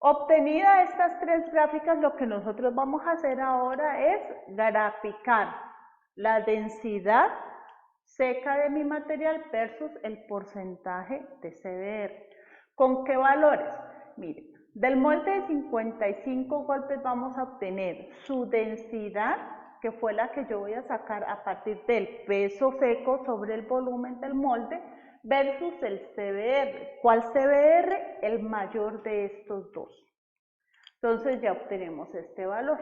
Obtenidas estas tres gráficas, lo que nosotros vamos a hacer ahora es graficar la densidad seca de mi material versus el porcentaje de CBR. ¿Con qué valores? Miren, del molde de 55 golpes vamos a obtener su densidad, que fue la que yo voy a sacar a partir del peso seco sobre el volumen del molde, versus el CBR. ¿Cuál CBR? El mayor de estos dos. Entonces ya obtenemos este valor.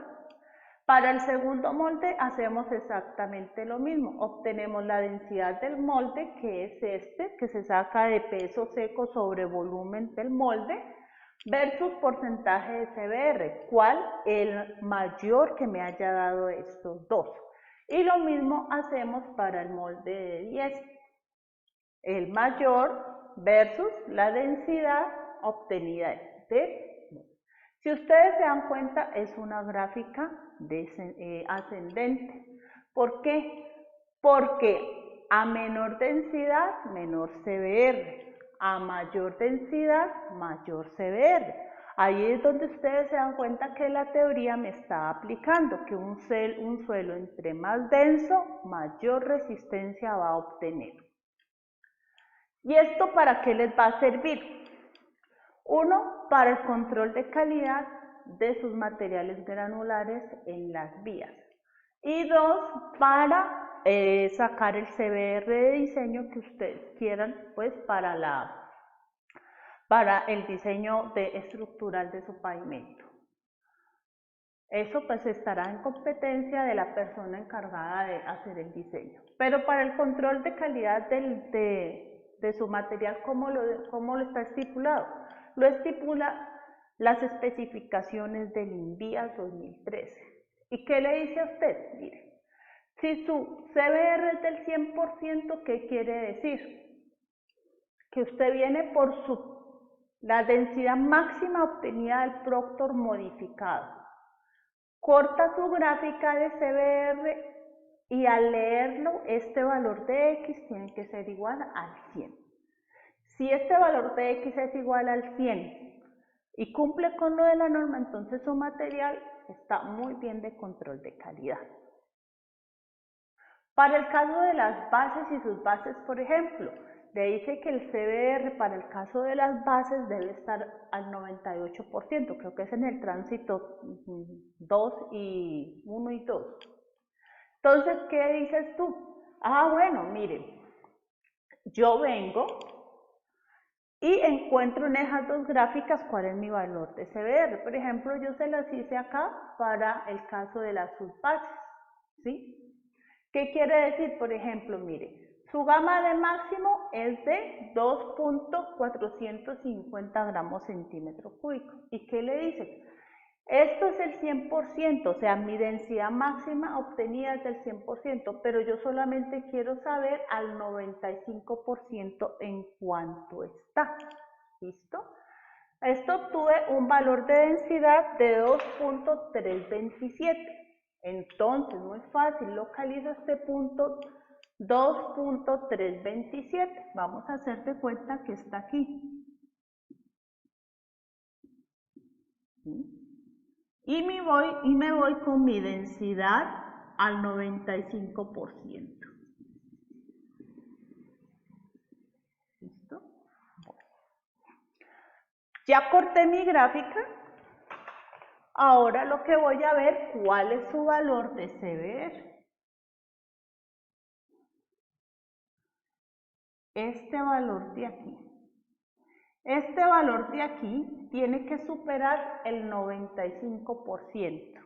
Para el segundo molde hacemos exactamente lo mismo. Obtenemos la densidad del molde, que es este, que se saca de peso seco sobre volumen del molde, versus porcentaje de CBR, ¿cuál? El mayor que me haya dado estos dos. Y lo mismo hacemos para el molde de 10. El mayor versus la densidad obtenida de. Si ustedes se dan cuenta, es una gráfica ascendente. ¿Por qué? Porque a menor densidad, menor CBR. A mayor densidad, mayor CBR. Ahí es donde ustedes se dan cuenta que la teoría me está aplicando, que un suelo entre más denso, mayor resistencia va a obtener. ¿Y esto para qué les va a servir? Uno, para el control de calidad de sus materiales granulares en las vías. Y dos, para sacar el CBR de diseño que ustedes quieran, pues para el diseño estructural de su pavimento. Eso pues estará en competencia de la persona encargada de hacer el diseño. Pero para el control de calidad de su material, ¿cómo lo está estipulado? Lo estipula las especificaciones del INVIAS 2013. ¿Y qué le dice a usted? Mire, si su CBR es del 100%, ¿qué quiere decir? Que usted viene por la densidad máxima obtenida del Proctor modificado. Corta su gráfica de CBR y al leerlo, este valor de X tiene que ser igual al 100. Si este valor de X es igual al 100 y cumple con lo de la norma, entonces su material está muy bien de control de calidad. Para el caso de las bases y sus bases, por ejemplo, le dice que el CBR para el caso de las bases debe estar al 98%, creo que es en el tránsito 2 y 1 y 2. Entonces, ¿qué dices tú? Ah, bueno, miren, yo vengo y encuentro en esas dos gráficas cuál es mi valor de CBR. Por ejemplo, yo se las hice acá para el caso de las subbases, ¿sí? ¿Qué quiere decir? Por ejemplo, mire, su gama de máximo es de 2.450 gramos centímetro cúbico. ¿Y qué le dice? Esto es el 100%, o sea, mi densidad máxima obtenida es del 100%, pero yo solamente quiero saber al 95% en cuánto está. ¿Listo? Esto obtuve un valor de densidad de 2.327. Entonces, muy fácil, localizo este punto 2.327. Vamos a hacer de cuenta que está aquí. ¿Sí? Y me voy con mi densidad al 95%. ¿Listo? Ya corté mi gráfica. Ahora lo que voy a ver, ¿cuál es su valor de CBR? Este valor de aquí. Este valor de aquí tiene que superar el 95%.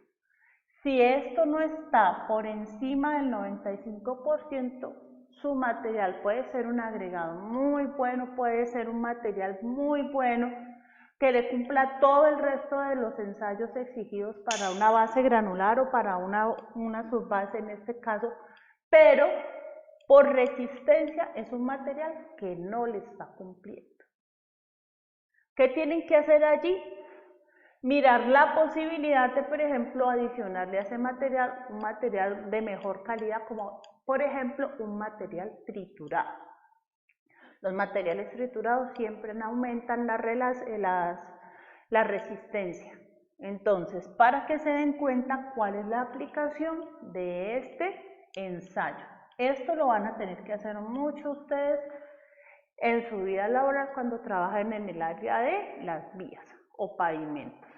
Si esto no está por encima del 95%, su material puede ser un agregado muy bueno, puede ser un material muy bueno, que le cumpla todo el resto de los ensayos exigidos para una base granular o para una subbase en este caso, pero por resistencia es un material que no le está cumpliendo. ¿Qué tienen que hacer allí? Mirar la posibilidad de, por ejemplo, adicionarle a ese material un material de mejor calidad, como por ejemplo un material triturado. Los materiales triturados siempre aumentan la resistencia. Entonces, para que se den cuenta cuál es la aplicación de este ensayo. Esto lo van a tener que hacer mucho ustedes en su vida laboral cuando trabajan en el área de las vías o pavimentos.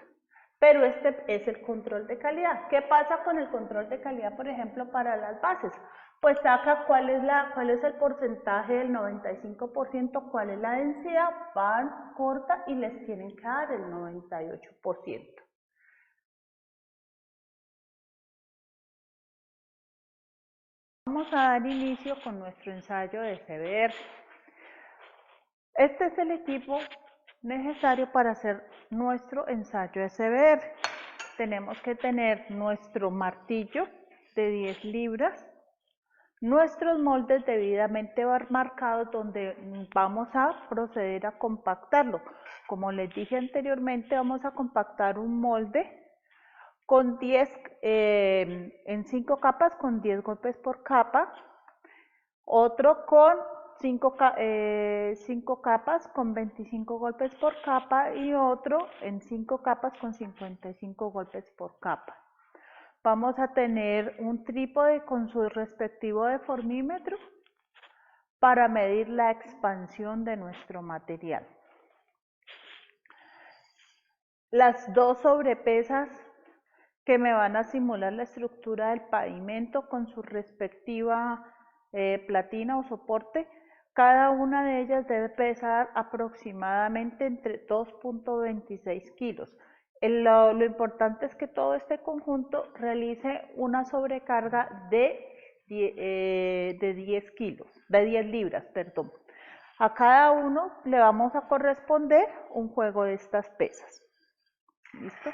Pero este es el control de calidad. ¿Qué pasa con el control de calidad, por ejemplo, para las bases? Pues saca cuál es el porcentaje del 95%, cuál es la densidad, van, corta y les tienen que dar el 98%. Vamos a dar inicio con nuestro ensayo de CBR. Este es el equipo necesario para hacer nuestro ensayo de CBR. Tenemos que tener nuestro martillo de 10 libras, nuestros moldes debidamente marcados donde vamos a proceder a compactarlo. Como les dije anteriormente, vamos a compactar un molde con 10, en 5 capas con 10 golpes por capa, otro con 5 capas con 25 golpes por capa y otro en 5 capas con 55 golpes por capa. Vamos a tener un trípode con su respectivo deformímetro para medir la expansión de nuestro material. Las dos sobrepesas que me van a simular la estructura del pavimento con su respectiva platina o soporte, cada una de ellas debe pesar aproximadamente entre 2.26 kilos. Lo importante es que todo este conjunto realice una sobrecarga de 10 kilos, de 10 libras, perdón. A cada uno le vamos a corresponder un juego de estas pesas. ¿Listo?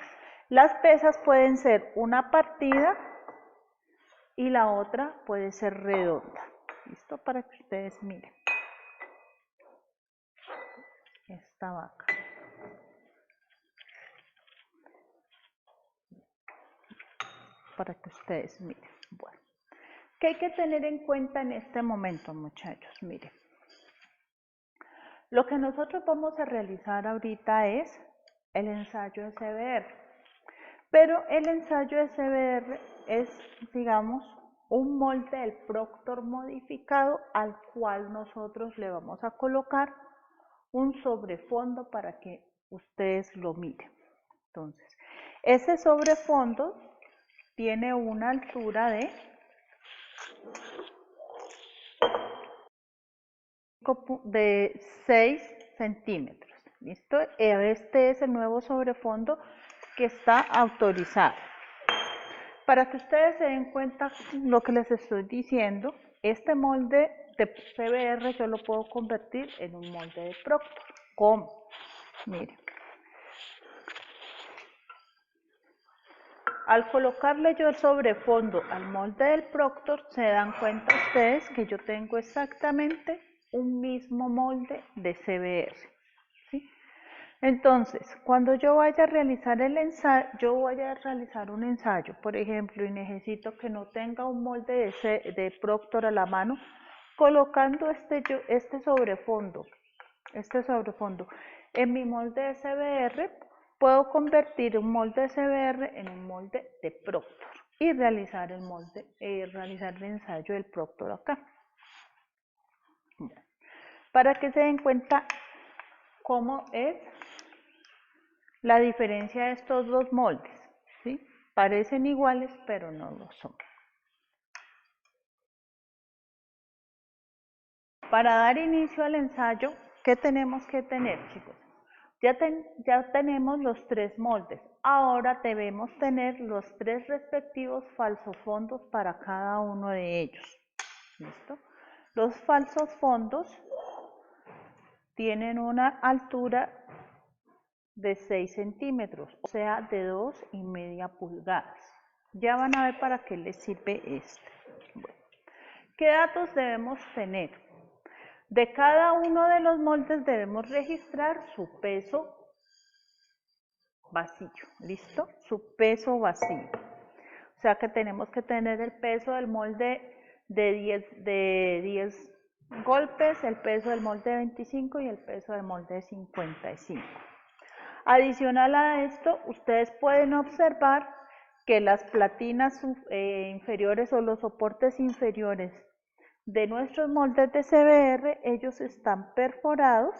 Las pesas pueden ser una partida y la otra puede ser redonda. ¿Listo? Para que ustedes miren. Esta vaca. Para que ustedes miren. Bueno, ¿qué hay que tener en cuenta en este momento, muchachos? Miren. Lo que nosotros vamos a realizar ahorita es el ensayo de CBR. Pero el ensayo de CBR es, digamos, un molde del Proctor modificado al cual nosotros le vamos a colocar un sobrefondo para que ustedes lo miren. Entonces, ese sobrefondo tiene una altura de 6 centímetros. ¿Listo? Este es el nuevo sobrefondo que está autorizado. Para que ustedes se den cuenta lo que les estoy diciendo, este molde de CBR yo lo puedo convertir en un molde de Proctor. ¿Cómo? Miren. Al colocarle yo el sobrefondo al molde del Proctor, se dan cuenta ustedes que yo tengo exactamente un mismo molde de CBR. ¿Sí? Entonces, cuando yo vaya a realizar el ensayo, yo voy a realizar un ensayo, por ejemplo, y necesito que no tenga un molde de Proctor a la mano, colocando este sobrefondo en mi molde de CBR, puedo convertir un molde de CBR en un molde de Proctor y realizar el ensayo del Proctor acá. Para que se den cuenta cómo es la diferencia de estos dos moldes, ¿sí? Parecen iguales, pero no lo son. Para dar inicio al ensayo, ¿qué tenemos que tener, chicos? Ya tenemos los 3 moldes. Ahora debemos tener los 3 respectivos falsofondos para cada uno de ellos. ¿Listo? Los falsos fondos tienen una altura de 6 centímetros, o sea, de 2,5 pulgadas. Ya van a ver para qué les sirve este. Bueno, ¿qué datos debemos tener? De cada uno de los moldes debemos registrar su peso vacío, ¿listo? Su peso vacío. O sea que tenemos que tener el peso del molde de 10 golpes, el peso del molde de 25 y el peso del molde de 55. Adicional a esto, ustedes pueden observar que las platinas inferiores o los soportes inferiores de nuestros moldes de CBR, ellos están perforados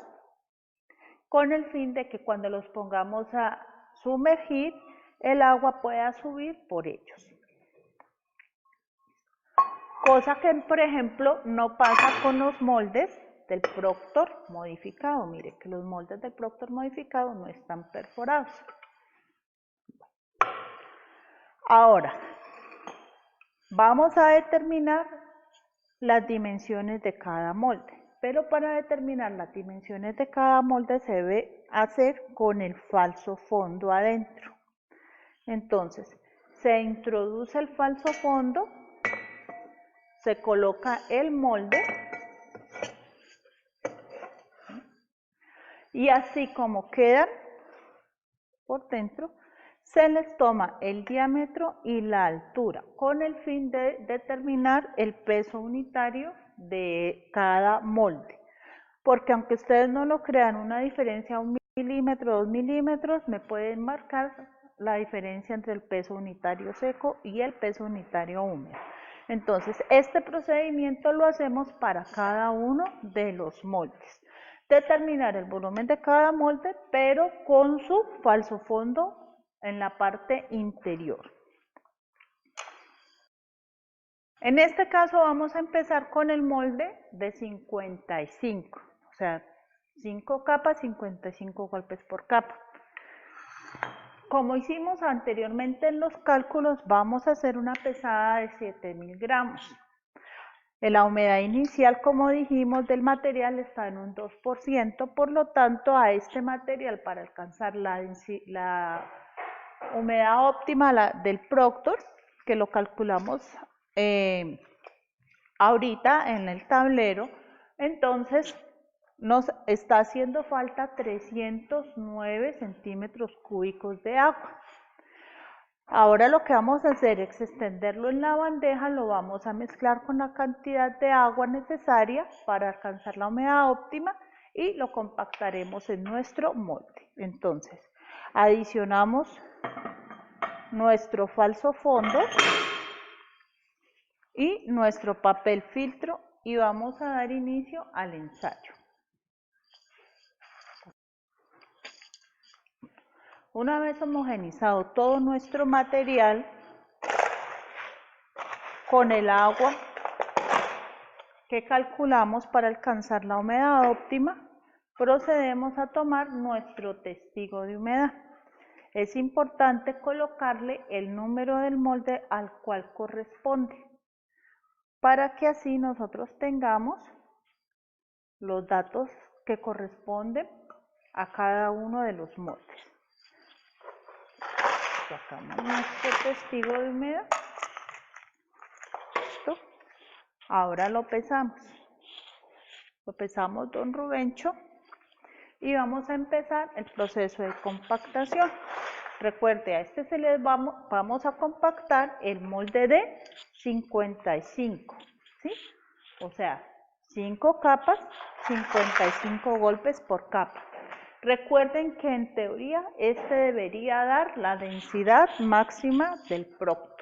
con el fin de que cuando los pongamos a sumergir, el agua pueda subir por ellos. Cosa que, por ejemplo, no pasa con los moldes del Proctor modificado. Mire que los moldes del Proctor modificado no están perforados. Ahora, vamos a determinar las dimensiones de cada molde. Pero para determinar las dimensiones de cada molde se debe hacer con el falso fondo adentro. Entonces, se introduce el falso fondo, se coloca el molde y así como quedan por dentro, se les toma el diámetro y la altura con el fin de determinar el peso unitario de cada molde. Porque aunque ustedes no lo crean, una diferencia 1 milímetro, 2 milímetros, me pueden marcar la diferencia entre el peso unitario seco y el peso unitario húmedo. Entonces, este procedimiento lo hacemos para cada uno de los moldes. Determinar el volumen de cada molde, pero con su falso fondo en la parte interior. En este caso vamos a empezar con el molde de 55, o sea, 5 capas, 55 golpes por capa. Como hicimos anteriormente en los cálculos, vamos a hacer una pesada de 7000 gramos. La humedad inicial, como dijimos, del material está en un 2%, por lo tanto, a este material, para alcanzar la humedad óptima del Proctor, que lo calculamos ahorita en el tablero, entonces nos está haciendo falta 309 centímetros cúbicos de agua. Ahora lo que vamos a hacer es extenderlo en la bandeja, lo vamos a mezclar con la cantidad de agua necesaria para alcanzar la humedad óptima y lo compactaremos en nuestro molde. Entonces, adicionamos nuestro falso fondo y nuestro papel filtro y vamos a dar inicio al ensayo. Una vez homogenizado todo nuestro material con el agua que calculamos para alcanzar la humedad óptima, procedemos a tomar nuestro testigo de humedad. Es importante colocarle el número del molde al cual corresponde, para que así nosotros tengamos los datos que corresponden a cada uno de los moldes. Sacamos nuestro testigo de humedad. ¿Listo? Ahora lo pesamos. Lo pesamos, don Rubencho, y vamos a empezar el proceso de compactación. Recuerde, a este vamos a compactar el molde de 55, ¿sí? O sea, 5 capas, 55 golpes por capa. Recuerden que en teoría este debería dar la densidad máxima del Proctor.